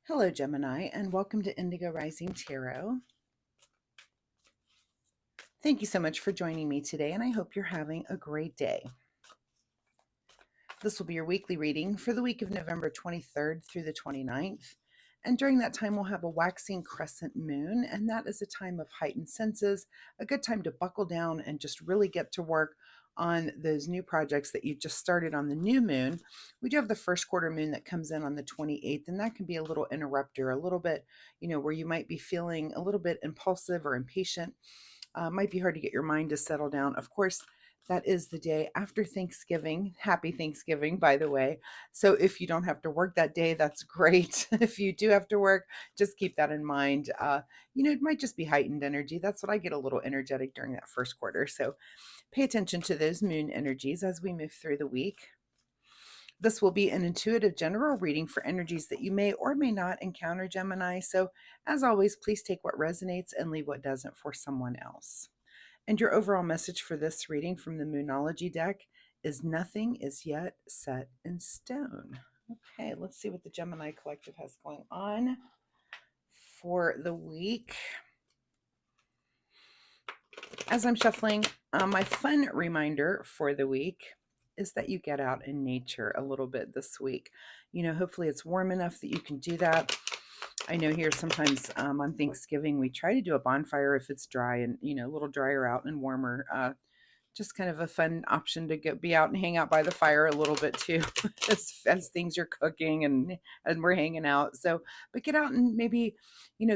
Hello, Gemini, and welcome to Indigo Rising Tarot. Thank you so much for joining me today, and I hope you're having a great day. This will be your weekly reading for the week of November 23rd through the 29th. And during that time, we'll have a waxing crescent moon, and that is a time of heightened senses, a good time to buckle down and just really get to work on those new projects that you just started on the new moon. We do have the first quarter moon that comes in on the 28th, and that can be a little interrupter, a little bit, where you might be feeling a little bit impulsive or impatient. Might be hard to get your mind to settle down. Of course, that is the day after Thanksgiving. Happy Thanksgiving, by the way. So if you don't have to work that day, that's great. If you do have to work, just keep that in mind. It might just be heightened energy. That's what I get a little energetic during that first quarter. So pay attention to those moon energies as we move through the week. This will be an intuitive general reading for energies that you may or may not encounter, Gemini. So, as always, please take what resonates and leave what doesn't for someone else. And your overall message for this reading from the Moonology deck is nothing is yet set in stone. Okay, let's see what the Gemini Collective has going on for the week. As I'm shuffling, my fun reminder for the week is that you get out in nature a little bit this week. Hopefully it's warm enough that you can do that. I know here sometimes on Thanksgiving we try to do a bonfire if it's dry and a little drier out and warmer. Just kind of a fun option to be out and hang out by the fire a little bit too, as things are cooking and we're hanging out. So, but get out and maybe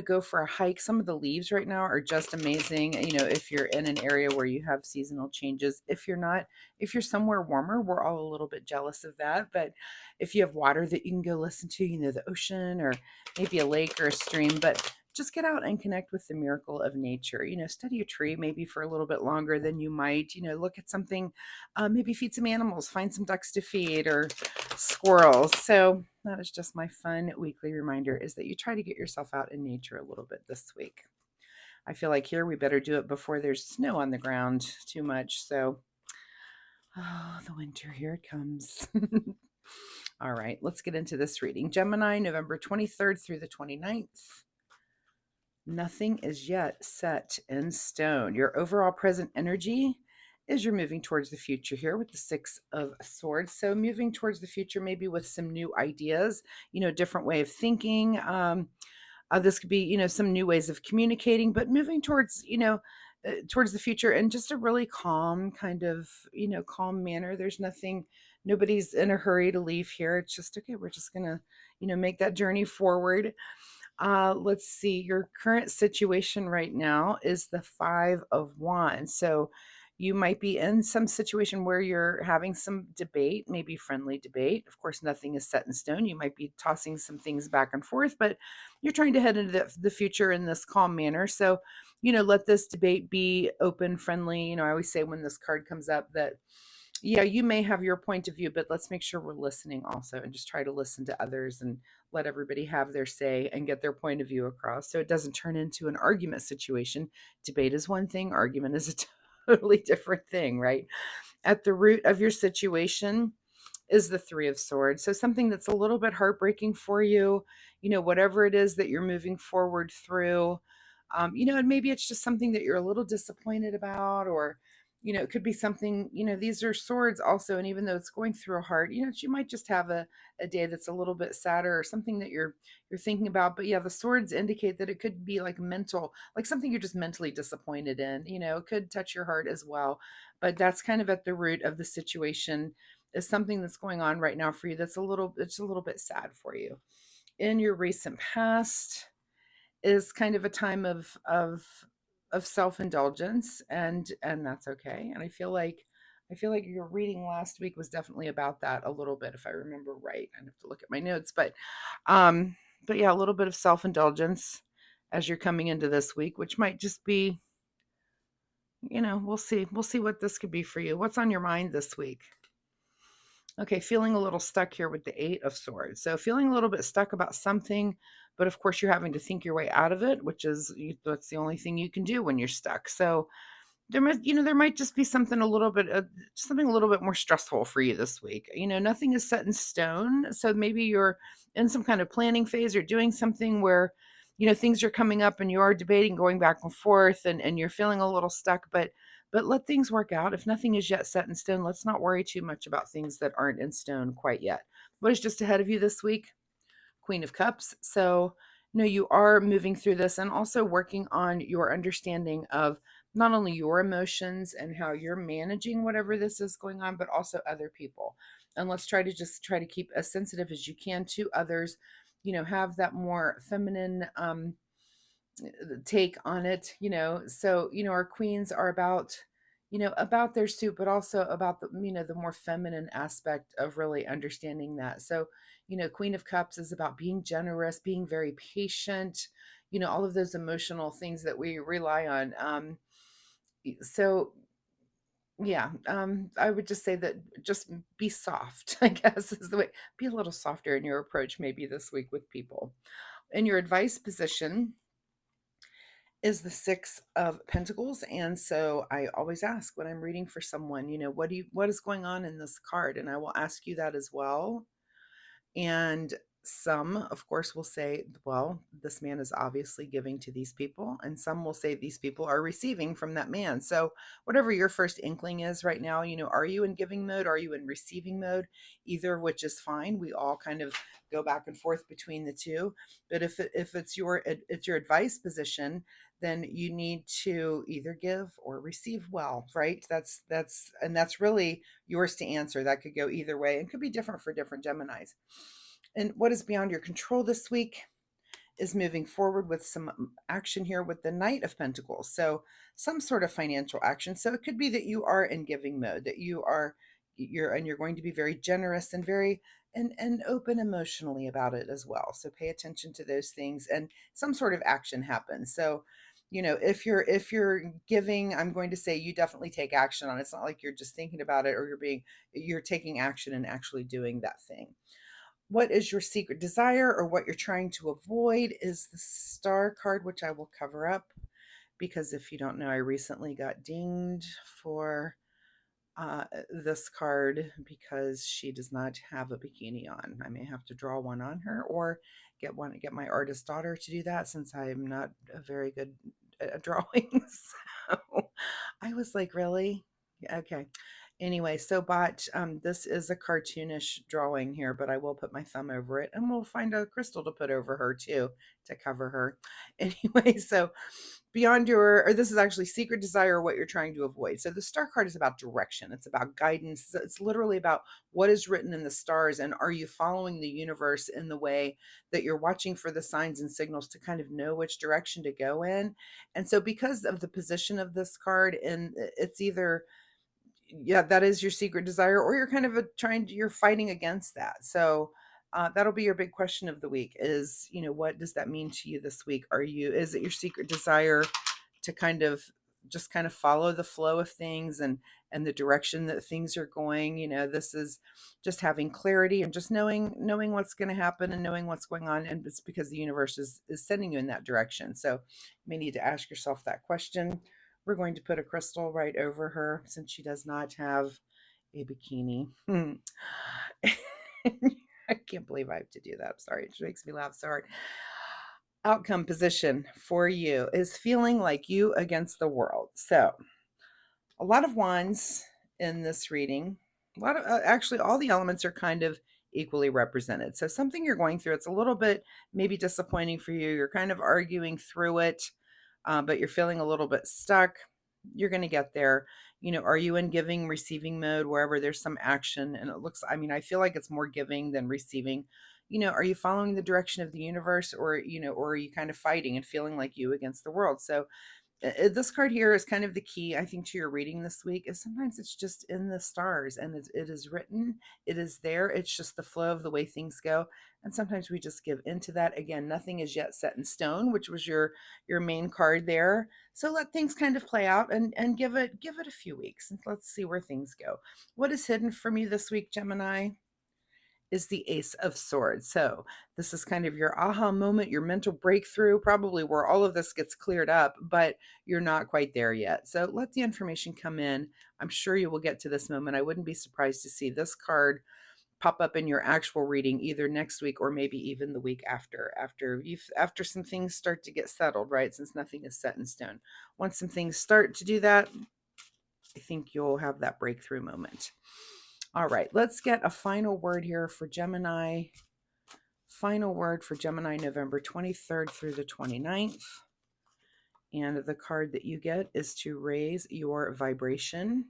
go for a hike. Some of the leaves right now are just amazing. If you're in an area where you have seasonal changes. If you're not, if you're somewhere warmer, we're all a little bit jealous of that. But if you have water that you can go listen to, the ocean or maybe a lake or a stream, but just get out and connect with the miracle of nature. Study a tree maybe for a little bit longer than you might. Look at something, maybe feed some animals, find some ducks to feed or squirrels. So that is just my fun weekly reminder, is that you try to get yourself out in nature a little bit this week. I feel like here we better do it before there's snow on the ground too much. So, the winter, here it comes. All right, let's get into this reading. Gemini, November 23rd through the 29th. Nothing is yet set in stone. Your overall present energy is you're moving towards the future here with the Six of Swords. So moving towards the future, maybe with some new ideas, different way of thinking. This could be, some new ways of communicating, but moving towards, towards the future in just a really calm kind of, calm manner. There's nothing, nobody's in a hurry to leave here. It's just, okay, we're just going to, make that journey forward. Let's see. Your current situation right now is the Five of Wands. So you might be in some situation where you're having some debate, maybe friendly debate. Of course, nothing is set in stone. You might be tossing some things back and forth, but you're trying to head into the future in this calm manner. So, let this debate be open, friendly. I always say when this card comes up that, yeah, you may have your point of view, but let's make sure we're listening also and just try to listen to others and let everybody have their say and get their point of view across so it doesn't turn into an argument situation. Debate is one thing, argument is a totally different thing, right? At the root of your situation is the Three of Swords. So something that's a little bit heartbreaking for you, whatever it is that you're moving forward through, and maybe it's just something that you're a little disappointed about, or it could be something, these are swords also. And even though it's going through a heart, you might just have a day that's a little bit sadder or something that you're thinking about. But yeah, the swords indicate that it could be like mental, like something you're just mentally disappointed in, it could touch your heart as well. But that's kind of at the root of the situation, is something that's going on right now for you it's a little bit sad for you. In your recent past is kind of a time of self-indulgence, and that's okay. And I feel like your reading last week was definitely about that a little bit, if I remember right. I have to look at my notes, um but yeah, a little bit of self-indulgence as you're coming into this week, which might just be, we'll see what this could be for you. What's on your mind this week? Okay, feeling a little stuck here with the Eight of Swords. So feeling a little bit stuck about something, but of course you're having to think your way out of it, which is, that's the only thing you can do when you're stuck. So there might just be something a little bit something a little bit more stressful for you this week. Nothing is set in stone, so maybe you're in some kind of planning phase or doing something where things are coming up and you are debating, going back and forth, and you're feeling a little stuck, but let things work out. If nothing is yet set in stone, let's not worry too much about things that aren't in stone quite yet. What is just ahead of you this week? Queen of Cups. So, you are moving through this and also working on your understanding of not only your emotions and how you're managing whatever this is going on, but also other people. And let's try to keep as sensitive as you can to others, have that more feminine take on it. So our queens are about their suit, but also about the more feminine aspect of really understanding that. So Queen of Cups is about being generous, being very patient, all of those emotional things that we rely on. So yeah, I would just say that just be soft, I guess, is the way. Be a little softer in your approach maybe this week with people. In your advice position is the Six of Pentacles. And so I always ask when I'm reading for someone, what is going on in this card? And I will ask you that as well. And some, of course, will say, well, this man is obviously giving to these people. And some will say these people are receiving from that man. So, whatever your first inkling is right now, are you in giving mode? Are you in receiving mode? Either of which is fine. We all kind of go back and forth between the two. But if it's your advice position, then you need to either give or receive well, right? That's really yours to answer. That could go either way and could be different for different Geminis. And what is beyond your control this week is moving forward with some action here with the Knight of Pentacles. So some sort of financial action. So it could be that you are in giving mode, that you're going to be very generous and very and open emotionally about it as well. So pay attention to those things and some sort of action happens. So if you're giving, I'm going to say you definitely take action on it. It's not like you're just thinking about it, or you're taking action and actually doing that thing. What is your secret desire, or what you're trying to avoid, is the Star card, which I will cover up because if you don't know, I recently got dinged for this card because she does not have a bikini on. I may have to draw one on her or get my artist daughter to do that since I'm not a very good at drawing. So I was like, really? Yeah, okay. Anyway, so bot, this is a cartoonish drawing here, but I will put my thumb over it and we'll find a crystal to put over her too to cover her. Anyway, so beyond or this is actually secret desire, what you're trying to avoid. So the Star card is about direction. It's about guidance. It's literally about what is written in the stars, and are you following the universe in the way that you're watching for the signs and signals to kind of know which direction to go in. And so because of the position of this card, and it's either, yeah, that is your secret desire, or you're kind of you're fighting against that. So that'll be your big question of the week is, what does that mean to you this week? Is it your secret desire to kind of follow the flow of things and the direction that things are going? This is just having clarity and just knowing what's going to happen and knowing what's going on. And it's because the universe is sending you in that direction. So you may need to ask yourself that question. We're going to put a crystal right over her since she does not have a bikini. I can't believe I have to do that. I'm sorry. It makes me laugh so hard. Outcome position for you is feeling like you against the world. So a lot of wands in this reading. A lot of actually all the elements are kind of equally represented. So something you're going through, it's a little bit maybe disappointing for you. You're kind of arguing through it, but you're feeling a little bit stuck. You're going to get there. Are you in giving, receiving mode wherever there's some action? And I feel like it's more giving than receiving. Are you following the direction of the universe, or are you kind of fighting and feeling like you against the world? So this card here is kind of the key, I think, to your reading this week. Is sometimes it's just in the stars and it is written, it is there. It's just the flow of the way things go. And sometimes we just give into that. Again, nothing is yet set in stone, which was your main card there. So let things kind of play out and give it a few weeks and let's see where things go. What is hidden from you this week, Gemini? is the Ace of Swords. So this is kind of your aha moment, your mental breakthrough, probably where all of this gets cleared up, but you're not quite there yet. So let the information come in. I'm sure you will get to this moment. I wouldn't be surprised to see this card pop up in your actual reading either next week or maybe even the week after some things start to get settled, right? Since nothing is set in stone. Once some things start to do that, I think you'll have that breakthrough moment. All right, let's get a final word here for Gemini. Final word for Gemini, November 23rd through the 29th. And the card that you get is to raise your vibration.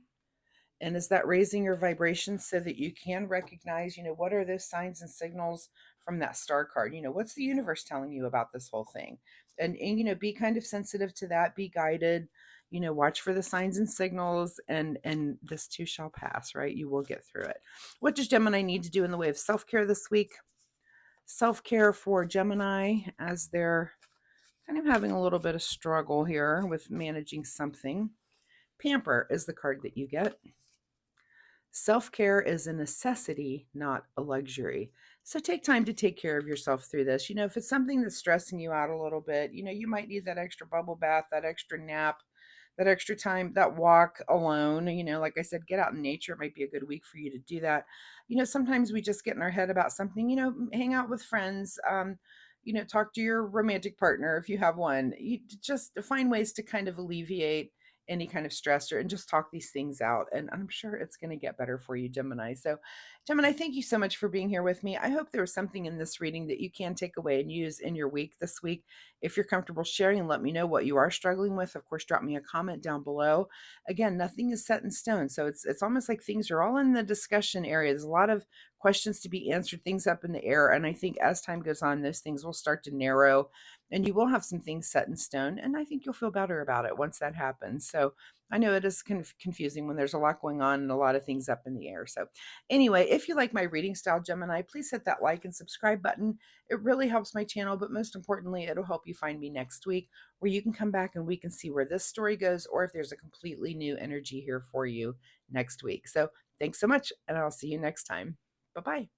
And is that raising your vibration so that you can recognize, what are those signs and signals from that star card? What's the universe telling you about this whole thing? And be kind of sensitive to that, be guided, watch for the signs and signals, and this too shall pass, right? You will get through it. What does Gemini need to do in the way of self-care this week? Self-care for Gemini, as they're kind of having a little bit of struggle here with managing something. Pamper is the card that you get. Self-care is a necessity, not a luxury. So take time to take care of yourself through this. If it's something that's stressing you out a little bit, you might need that extra bubble bath, that extra nap, that extra time, that walk alone. Like I said, get out in nature. It might be a good week for you to do that. Sometimes we just get in our head about something, hang out with friends, talk to your romantic partner if you have one. You just find ways to kind of alleviate any kind of stressor and just talk these things out. And I'm sure it's going to get better for you, Gemini. So, Gemini, thank you so much for being here with me. I hope there was something in this reading that you can take away and use in your week this week. If you're comfortable sharing, let me know what you are struggling with. Of course, drop me a comment down below. Again, nothing is set in stone. So it's almost like things are all in the discussion area. There's a lot of questions to be answered, things up in the air. And I think as time goes on, those things will start to narrow and you will have some things set in stone. And I think you'll feel better about it once that happens. So I know it is confusing when there's a lot going on and a lot of things up in the air. So anyway, if you like my reading style, Gemini, please hit that like and subscribe button. It really helps my channel, but most importantly, it'll help you find me next week where you can come back and we can see where this story goes or if there's a completely new energy here for you next week. So thanks so much, and I'll see you next time. Bye-bye.